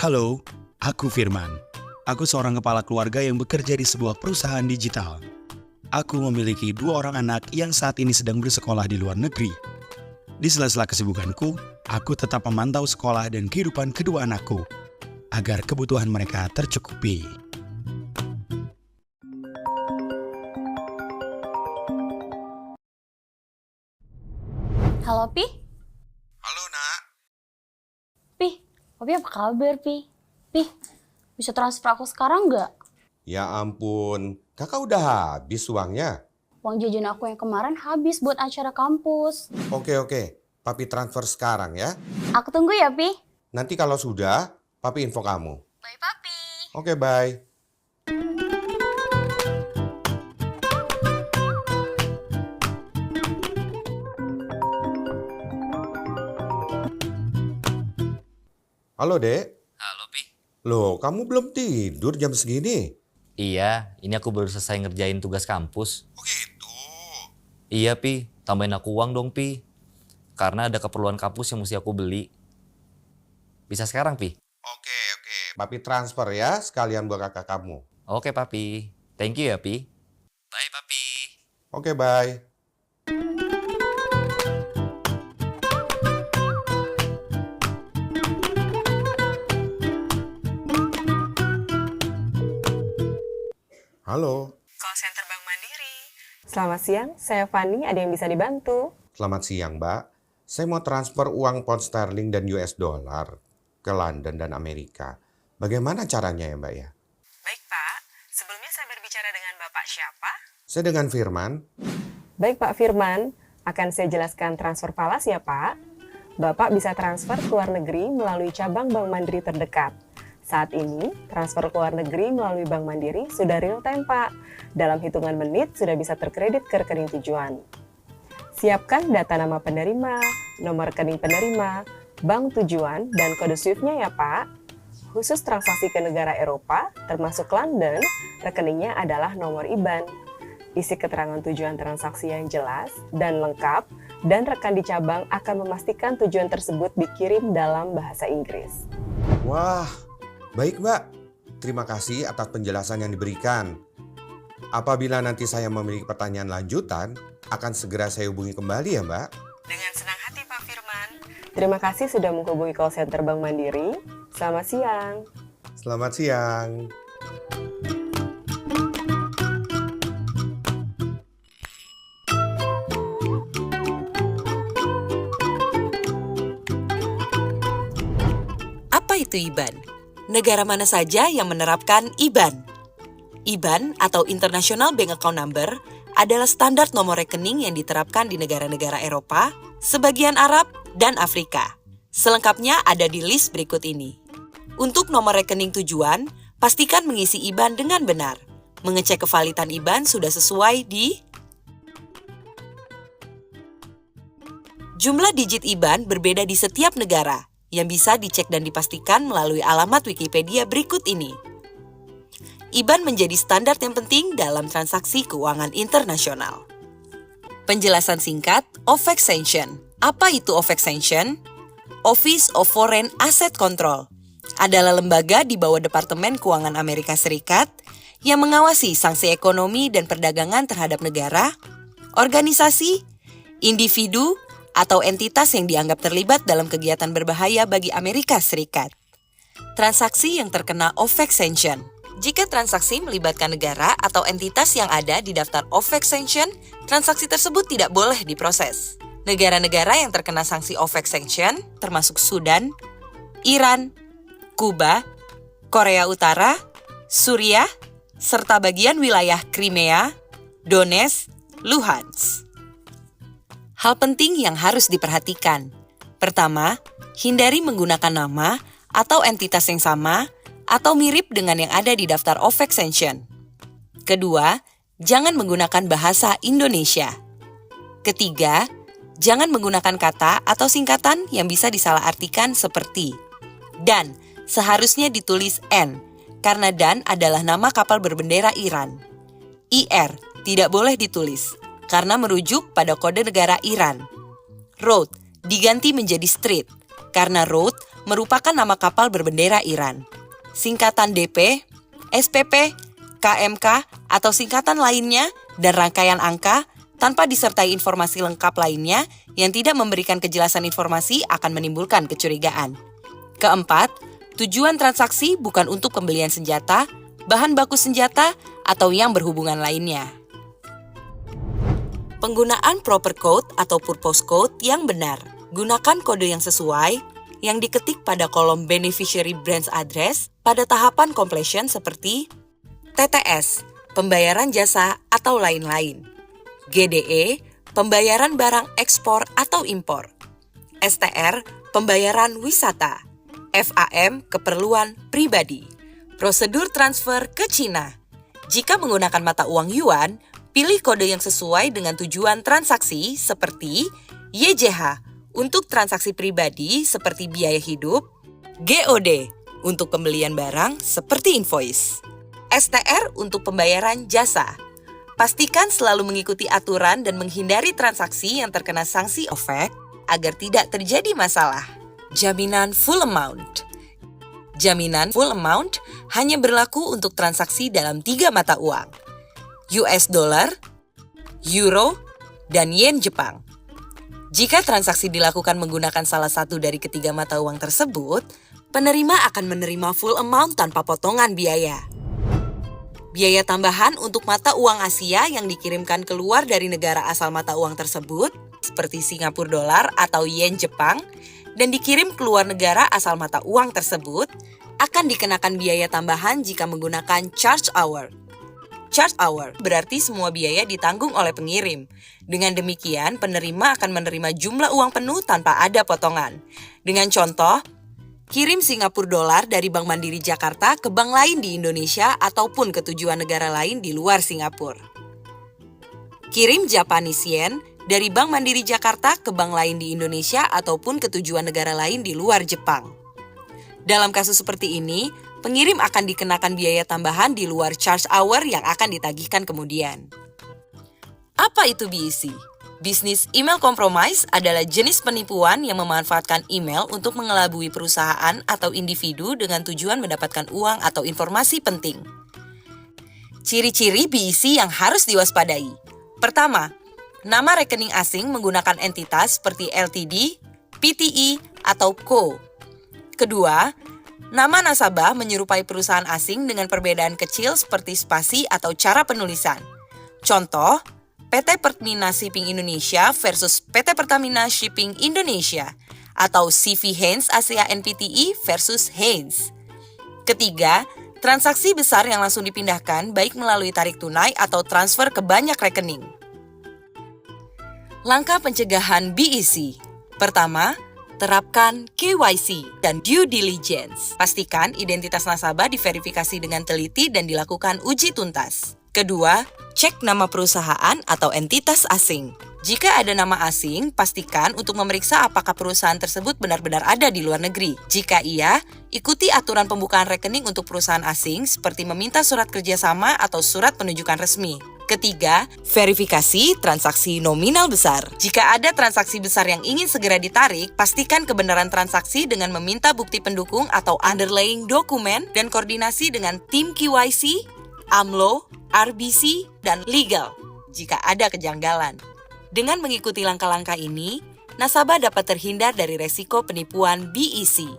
Halo, aku Firman. Aku seorang kepala keluarga yang bekerja di sebuah perusahaan digital. Aku memiliki 2 orang anak yang saat ini sedang bersekolah di luar negeri. Di sela-sela kesibukanku, aku tetap memantau sekolah dan kehidupan kedua anakku, agar kebutuhan mereka tercukupi. Halo, Pi. Halo, Nak. Pi, Opi apa kabar, Pi? Pi, bisa transfer aku sekarang nggak? Ya ampun, kakak udah habis uangnya. Uang jajan aku yang kemarin habis buat acara kampus. Oke, papi transfer sekarang ya. Aku tunggu ya, Pi. Nanti kalau sudah, papi info kamu. Bye, Papi. Oke, bye. Halo, Dek. Halo, Pi. Loh, kamu belum tidur jam segini? Iya, ini aku baru selesai ngerjain tugas kampus. Oh gitu. Iya, Pi. Tambahin aku uang dong, Pi. Karena ada keperluan kampus yang mesti aku beli. Bisa sekarang, Pi? Oke. Papi transfer ya, sekalian buat kakak kamu. Oke, Papi. Thank you ya, Pi. Bye, Papi. Oke, bye. Halo, Call Center Bank Mandiri. Selamat siang, saya Fani. Ada yang bisa dibantu? selamat siang, Mbak. Saya mau transfer uang pound sterling dan US dollar ke London dan Amerika. Bagaimana caranya ya, Mbak ya? Baik, Pak. Sebelumnya saya berbicara dengan Bapak siapa? Saya dengan Firman. Baik, Pak Firman. Akan saya jelaskan transfer falas ya, Pak. Bapak bisa transfer ke luar negeri melalui cabang Bank Mandiri terdekat. Saat ini, transfer ke luar negeri melalui Bank Mandiri sudah real time, Pak. Dalam hitungan menit sudah bisa terkredit ke rekening tujuan. Siapkan data nama penerima, nomor rekening penerima, bank tujuan, dan kode SWIFT-nya ya, Pak. Khusus transaksi ke negara Eropa, termasuk London, rekeningnya adalah nomor IBAN. Isi keterangan tujuan transaksi yang jelas dan lengkap, dan rekan di cabang akan memastikan tujuan tersebut dikirim dalam bahasa Inggris. Wah, baik Mbak. Terima kasih atas penjelasan yang diberikan. Apabila nanti saya memiliki pertanyaan lanjutan, akan segera saya hubungi kembali ya Mbak. Dengan senang hati, Pak Firman. Terima kasih sudah menghubungi call center Bank Mandiri. Selamat siang. Selamat siang. Apa itu IBAN? Negara mana saja yang menerapkan IBAN? IBAN atau International Bank Account Number adalah standar nomor rekening yang diterapkan di negara-negara Eropa, sebagian Arab, dan Afrika. Selengkapnya ada di list berikut ini. Untuk nomor rekening tujuan, pastikan mengisi IBAN dengan benar. Mengecek kevalidan IBAN sudah sesuai di jumlah digit IBAN berbeda di setiap negara, yang bisa dicek dan dipastikan melalui alamat Wikipedia berikut ini. IBAN menjadi standar yang penting dalam transaksi keuangan internasional. Penjelasan singkat, OFAC Sanction. Apa itu OFAC Sanction? Office of Foreign Asset Control adalah lembaga di bawah Departemen Keuangan Amerika Serikat yang mengawasi sanksi ekonomi dan perdagangan terhadap negara, organisasi, individu, atau entitas yang dianggap terlibat dalam kegiatan berbahaya bagi Amerika Serikat. Transaksi yang terkena OFAC Sanction. Jika transaksi melibatkan negara atau entitas yang ada di daftar OFAC Sanction, transaksi tersebut tidak boleh diproses. Negara-negara yang terkena sanksi OFAC Sanction termasuk Sudan, Iran, Kuba, Korea Utara, Suriah, serta bagian wilayah Crimea, Donetsk, Luhansk. Hal penting yang harus diperhatikan. Pertama, hindari menggunakan nama atau entitas yang sama atau mirip dengan yang ada di daftar OFAC Sanction. Kedua, jangan menggunakan bahasa Indonesia. Ketiga, jangan menggunakan kata atau singkatan yang bisa disalahartikan seperti dan, seharusnya ditulis N, karena Dan adalah nama kapal berbendera Iran. IR tidak boleh ditulis, karena merujuk pada kode negara Iran. Road diganti menjadi street, karena road merupakan nama kapal berbendera Iran. Singkatan DP, SPP, KMK, atau singkatan lainnya, dan rangkaian angka tanpa disertai informasi lengkap lainnya yang tidak memberikan kejelasan informasi akan menimbulkan kecurigaan. Keempat, tujuan transaksi bukan untuk pembelian senjata, bahan baku senjata, atau yang berhubungan lainnya. Penggunaan proper code atau purpose code yang benar. Gunakan kode yang sesuai, yang diketik pada kolom Beneficiary Branch Address pada tahapan completion seperti TTS, pembayaran jasa atau lain-lain. GDE, pembayaran barang ekspor atau impor. STR, pembayaran wisata. FAM, keperluan pribadi. Prosedur transfer ke Cina. Jika menggunakan mata uang yuan, pilih kode yang sesuai dengan tujuan transaksi seperti YJH untuk transaksi pribadi seperti biaya hidup, GOD untuk pembelian barang seperti invoice, STR untuk pembayaran jasa. Pastikan selalu mengikuti aturan dan menghindari transaksi yang terkena sanksi OFAC agar tidak terjadi masalah. Jaminan full amount. Jaminan full amount hanya berlaku untuk transaksi dalam 3 mata uang, US dollar, euro, dan yen Jepang. Jika transaksi dilakukan menggunakan salah satu dari ketiga mata uang tersebut, penerima akan menerima full amount tanpa potongan biaya. Biaya tambahan untuk mata uang Asia yang dikirimkan keluar dari negara asal mata uang tersebut, seperti Singapura dolar atau yen Jepang, dan dikirim keluar negara asal mata uang tersebut, akan dikenakan biaya tambahan jika menggunakan charge hour. Charge hour berarti semua biaya ditanggung oleh pengirim. Dengan demikian, penerima akan menerima jumlah uang penuh tanpa ada potongan. Dengan contoh, kirim Singapura dolar dari Bank Mandiri Jakarta ke bank lain di Indonesia ataupun ke tujuan negara lain di luar Singapura. Kirim Japanese yen dari Bank Mandiri Jakarta ke bank lain di Indonesia ataupun ke tujuan negara lain di luar Jepang. Dalam kasus seperti ini, pengirim akan dikenakan biaya tambahan di luar charge hour yang akan ditagihkan kemudian. Apa itu BEC? Business Email Compromise adalah jenis penipuan yang memanfaatkan email untuk mengelabui perusahaan atau individu dengan tujuan mendapatkan uang atau informasi penting. Ciri-ciri BEC yang harus diwaspadai. Pertama, nama rekening asing menggunakan entitas seperti LTD, PTE, atau Co. Kedua, nama nasabah menyerupai perusahaan asing dengan perbedaan kecil seperti spasi atau cara penulisan. Contoh, PT Pertamina Shipping Indonesia versus PT Pertamina Shipping Indonesia atau CV Haynes Asia NPTI versus Haynes. Ketiga, transaksi besar yang langsung dipindahkan baik melalui tarik tunai atau transfer ke banyak rekening. Langkah pencegahan BEC. Pertama, terapkan KYC dan due diligence. Pastikan identitas nasabah diverifikasi dengan teliti dan dilakukan uji tuntas. Kedua, cek nama perusahaan atau entitas asing. Jika ada nama asing, pastikan untuk memeriksa apakah perusahaan tersebut benar-benar ada di luar negeri. Jika iya, ikuti aturan pembukaan rekening untuk perusahaan asing seperti meminta surat kerjasama atau surat penunjukan resmi. Ketiga, verifikasi transaksi nominal besar. Jika ada transaksi besar yang ingin segera ditarik, pastikan kebenaran transaksi dengan meminta bukti pendukung atau underlying dokumen dan koordinasi dengan tim KYC, AMLO, RBC, dan legal jika ada kejanggalan. Dengan mengikuti langkah-langkah ini, nasabah dapat terhindar dari resiko penipuan BEC.